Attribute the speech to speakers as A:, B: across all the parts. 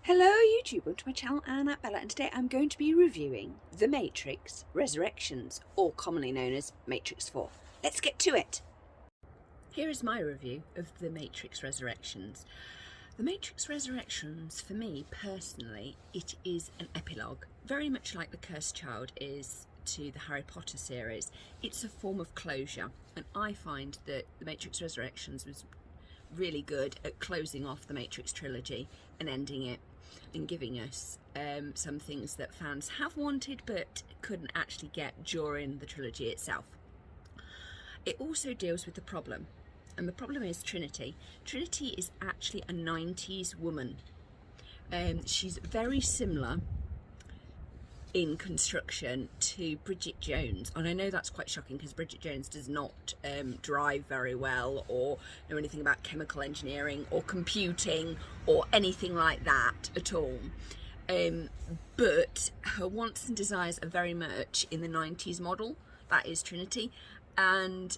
A: Hello YouTube, welcome to my channel, I'm Bella, and today I'm going to be reviewing The Matrix Resurrections, or commonly known as Matrix 4. Let's get to it! Here is my review of The Matrix Resurrections. The Matrix Resurrections, for me personally, it is an epilogue, very much like The Cursed Child is to the Harry Potter series. It's a form of closure, and I find that The Matrix Resurrections was really good at closing off the Matrix trilogy and ending it and giving us some things that fans have wanted but couldn't actually get during the trilogy itself. It also deals with the problem, and the problem is Trinity. Trinity is actually a 90s woman. She's very similar in construction to Bridget Jones, and I know that's quite shocking because Bridget Jones does not drive very well or know anything about chemical engineering or computing or anything like that at all, but her wants and desires are very much in the 90s model. That is Trinity, and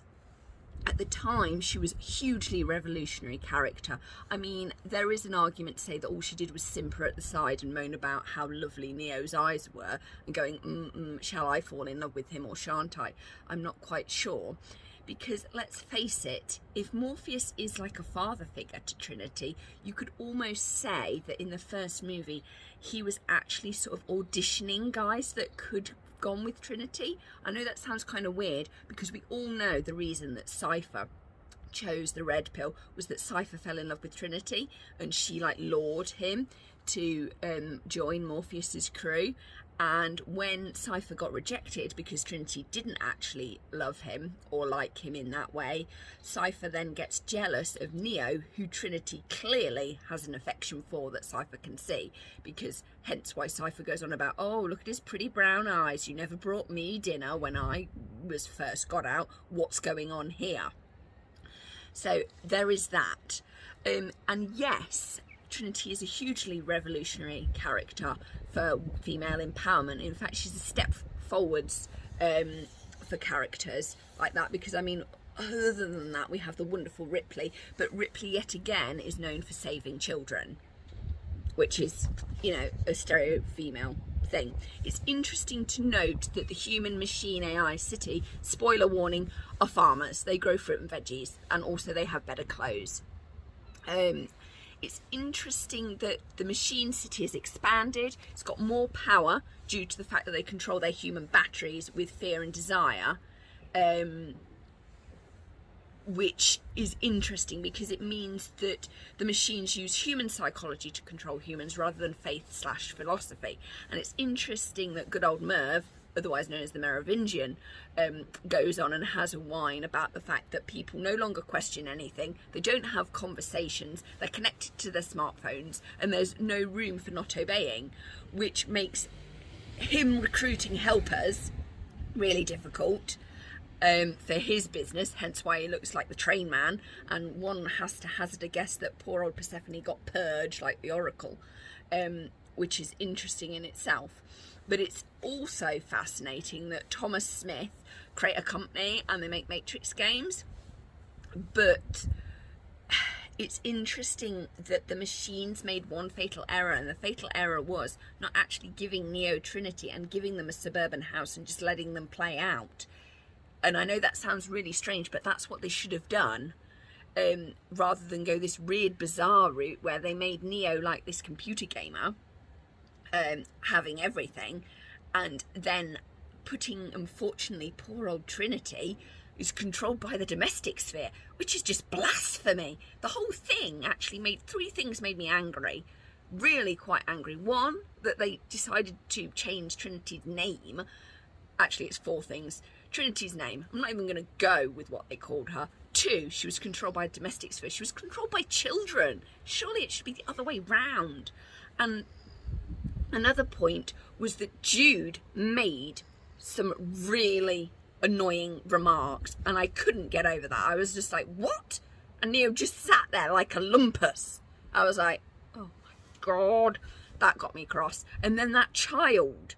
A: at the time she was a hugely revolutionary character. I mean, there is an argument to say that all she did was simper at the side and moan about how lovely Neo's eyes were and going, shall I fall in love with him or shan't I? I'm not quite sure, because let's face it, if Morpheus is like a father figure to Trinity, you could almost say that in the first movie he was actually sort of auditioning guys that could gone with Trinity. I know that sounds kind of weird because we all know the reason that Cypher chose the red pill was that Cypher fell in love with Trinity and she like lured him to join Morpheus's crew. And when Cypher got rejected because Trinity didn't actually love him or like him in that way, Cypher then gets jealous of Neo, who Trinity clearly has an affection for that Cypher can see, because hence why Cypher goes on about, oh, look at his pretty brown eyes, you never brought me dinner when I was first got out, what's going on here? So there is that. And yes, Trinity is a hugely revolutionary character for female empowerment. In fact, she's a step forwards for characters like that, because I mean, other than that, we have the wonderful Ripley, but Ripley yet again is known for saving children, which is, you know, a stereo female thing. It's interesting to note that the human machine AI city, spoiler warning, are farmers. They grow fruit and veggies, and also they have better clothes. It's interesting that the machine city has expanded. It's got more power due to the fact that they control their human batteries with fear and desire, which is interesting because it means that the machines use human psychology to control humans rather than faith/philosophy. And it's interesting that good old Merv, otherwise known as the Merovingian, goes on and has a whine about the fact that people no longer question anything, they don't have conversations, they're connected to their smartphones, and there's no room for not obeying, which makes him recruiting helpers really difficult for his business, hence why he looks like the train man, and one has to hazard a guess that poor old Persephone got purged like the Oracle, which is interesting in itself. But it's also fascinating that Thomas Smith create a company and they make Matrix games. But it's interesting that the machines made one fatal error, and the fatal error was not actually giving Neo Trinity and giving them a suburban house and just letting them play out. And I know that sounds really strange, but that's what they should have done, rather than go this weird, bizarre route where they made Neo like this computer gamer, having everything, and then putting, unfortunately, poor old Trinity is controlled by the domestic sphere, which is just blasphemy. The whole thing actually made three things made me angry, really quite angry. One, that they decided to change Trinity's name. Actually, it's four things. Trinity's name, I'm not even going to go with what they called her. Two, she was controlled by a domestic sphere. She was controlled by children. Surely it should be the other way round. And another point was that Jude made some really annoying remarks, and I couldn't get over that. I was just like, what? And Neo just sat there like a lumpus. I was like, oh my God, that got me cross. And then that child,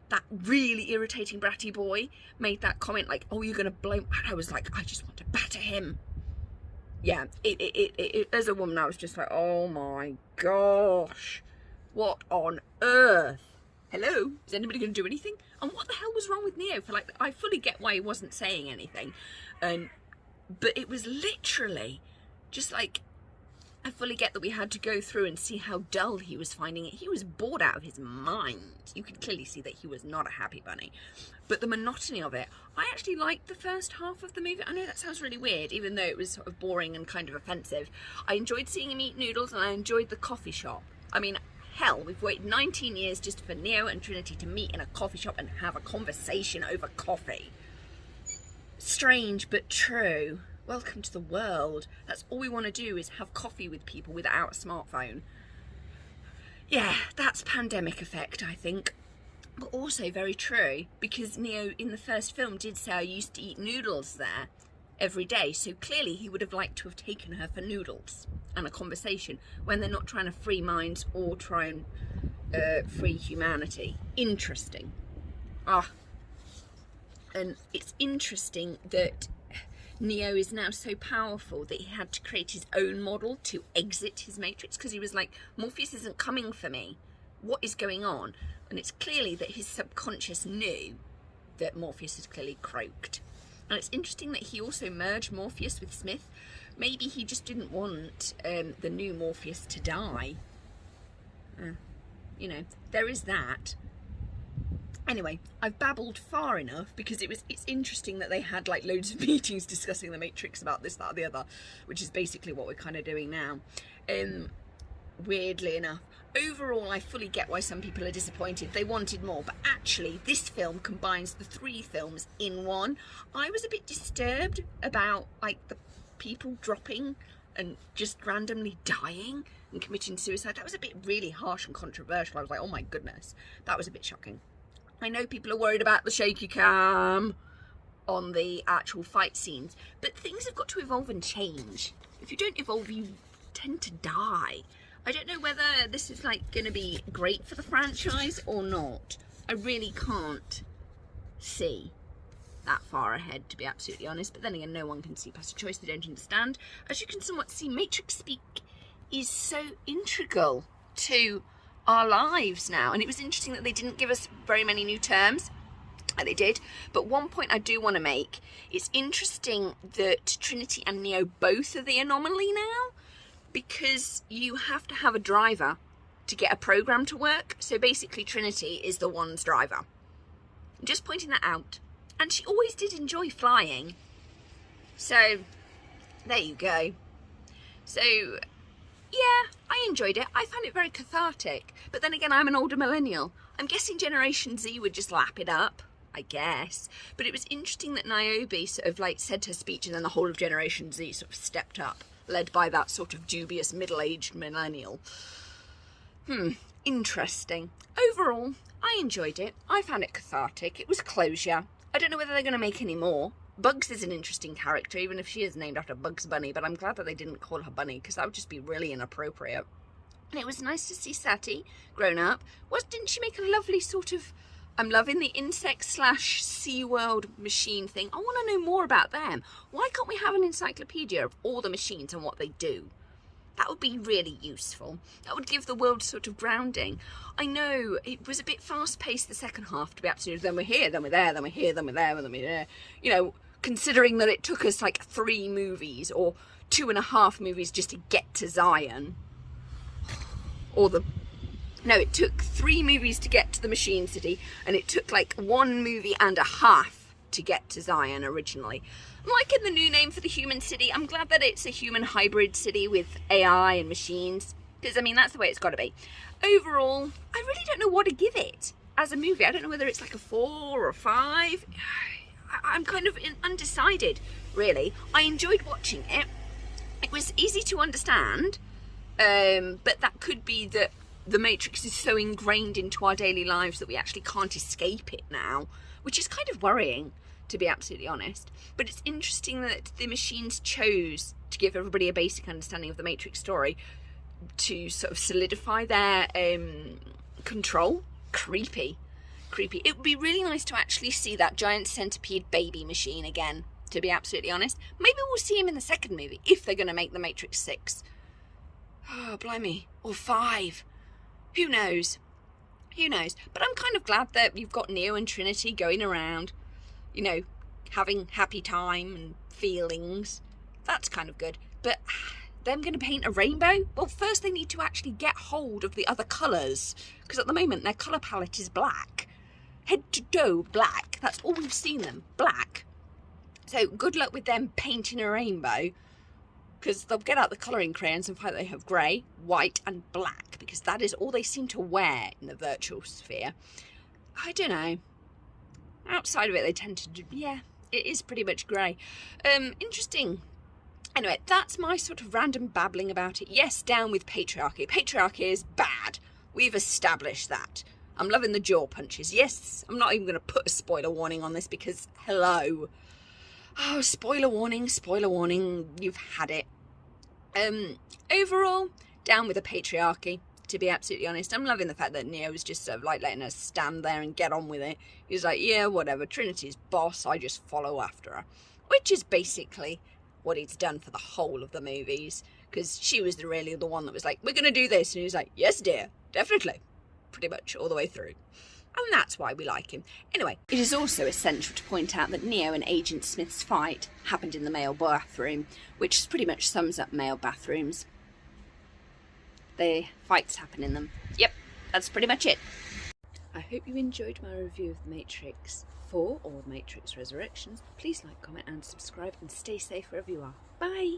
A: that really irritating bratty boy, made that comment like, oh, you're gonna blame, and I was like, I just want to batter him. Yeah, as a woman, I was just like, oh my gosh. What on earth? Hello? Is anybody going to do anything? And what the hell was wrong with Neo? For like, I fully get why he wasn't saying anything, but it was literally just like, I fully get that we had to go through and see how dull he was finding it. He was bored out of his mind. You could clearly see that he was not a happy bunny. But the monotony of it, I actually liked the first half of the movie. I know that sounds really weird, even though it was sort of boring and kind of offensive. I enjoyed seeing him eat noodles, and I enjoyed the coffee shop. I mean, hell, we've waited 19 years just for Neo and Trinity to meet in a coffee shop and have a conversation over coffee. Strange, but true. Welcome to the world. That's all we want to do, is have coffee with people without a smartphone. Yeah, that's pandemic effect, I think. But also very true, because Neo in the first film did say, I used to eat noodles there every day. So clearly he would have liked to have taken her for noodles and a conversation, when they're not trying to free minds or try and free humanity. Interesting. And it's interesting that Neo is now so powerful that he had to create his own model to exit his matrix, because he was like, Morpheus isn't coming for me. What is going on? And it's clearly that his subconscious knew that Morpheus had clearly croaked. And it's interesting that he also merged Morpheus with Smith. Maybe he just didn't want the new Morpheus to die. You know, there is that. Anyway, I've babbled far enough, because it's interesting that they had like loads of meetings discussing the Matrix about this, that, or the other, which is basically what we're kind of doing now. Weirdly enough, overall, I fully get why some people are disappointed. They wanted more, but actually this film combines the 3 films in one. I was a bit disturbed about like the people dropping and just randomly dying and committing suicide. That was a bit really harsh and controversial. I was like, oh my goodness, that was a bit shocking. I know people are worried about the shaky cam on the actual fight scenes, but things have got to evolve and change. If you don't evolve, you tend to die. I don't know whether this is like going to be great for the franchise or not. I really can't see that far ahead, to be absolutely honest. But then again, no one can see past a choice they don't understand. As you can somewhat see, Matrix speak is so integral to our lives now, and it was interesting that they didn't give us very many new terms. They did, but one point I do want to make, it's interesting that Trinity and Neo both are the anomaly now, because you have to have a driver to get a program to work. So basically Trinity is the one's driver. I'm just pointing that out. And she always did enjoy flying, so there you go. So yeah, I enjoyed it. I found it very cathartic. But then again, I'm an older millennial. I'm guessing Generation Z would just lap it up, I guess. But it was interesting that Niobe sort of like said her speech, and then the whole of Generation Z sort of stepped up, led by that sort of dubious middle-aged millennial. Interesting. Overall, I enjoyed it. I found it cathartic. It was closure. I don't know whether they're going to make any more. Bugs is an interesting character, even if she is named after Bugs Bunny, but I'm glad that they didn't call her Bunny, because that would just be really inappropriate. And it was nice to see Sati grown up. Didn't she make a lovely sort of, I'm loving the insect / SeaWorld machine thing. I want to know more about them. Why can't we have an encyclopedia of all the machines and what they do? That would be really useful. That would give the world sort of grounding. I know it was a bit fast-paced, the second half, to be absolute. Then we're here, then we're there, then we're here, then we're there, then we're there. You know, considering that it took us like 3 movies or 2.5 movies just to get to Zion. No, it took 3 movies to get to the Machine City, and it took like 1.5 movies to get to Zion originally. I'm liking the new name for the human city. I'm glad that it's a human hybrid city with AI and machines, because I mean that's the way it's got to be. Overall, I really don't know what to give it as a movie. I don't know whether it's like a 4 or a 5. I'm kind of undecided, really. I enjoyed watching it. It was easy to understand, but that could be that the Matrix is so ingrained into our daily lives that we actually can't escape it now, which is kind of worrying, to be absolutely honest. But it's interesting that the machines chose to give everybody a basic understanding of the Matrix story to sort of solidify their control. Creepy. It would be really nice to actually see that giant centipede baby machine again, to be absolutely honest. Maybe we'll see him in the second movie, if they're going to make the Matrix 6. Oh, blimey. Or 5. Who knows? Who knows? But I'm kind of glad that you've got Neo and Trinity going around, you know, having happy time and feelings. That's kind of good. But them going to paint a rainbow? Well, first they need to actually get hold of the other colours, because at the moment their colour palette is black. Head to toe black. That's all we've seen them, black. So good luck with them painting a rainbow, because they'll get out the colouring crayons and find they have grey, white and black, because that is all they seem to wear in the virtual sphere. I don't know. Outside of it, they tend to do, yeah, it is pretty much grey. Interesting. Anyway, that's my sort of random babbling about it. Yes, down with patriarchy. Patriarchy is bad. We've established that. I'm loving the jaw punches. Yes, I'm not even going to put a spoiler warning on this because, hello. Oh, spoiler warning, you've had it. Overall, down with the patriarchy, to be absolutely honest. I'm loving the fact that Neo's just sort of like letting her stand there and get on with it. He's like, yeah, whatever, Trinity's boss, I just follow after her. Which is basically what he's done for the whole of the movies. Because she was really the one that was like, we're going to do this. And he's like, yes, dear, definitely. Pretty much all the way through. And that's why we like him. Anyway, it is also essential to point out that Neo and Agent Smith's fight happened in the male bathroom, which pretty much sums up male bathrooms. The fights happen in them. Yep, that's pretty much it. I hope you enjoyed my review of The Matrix. For all Matrix Resurrections, please like, comment and subscribe and stay safe wherever you are. Bye!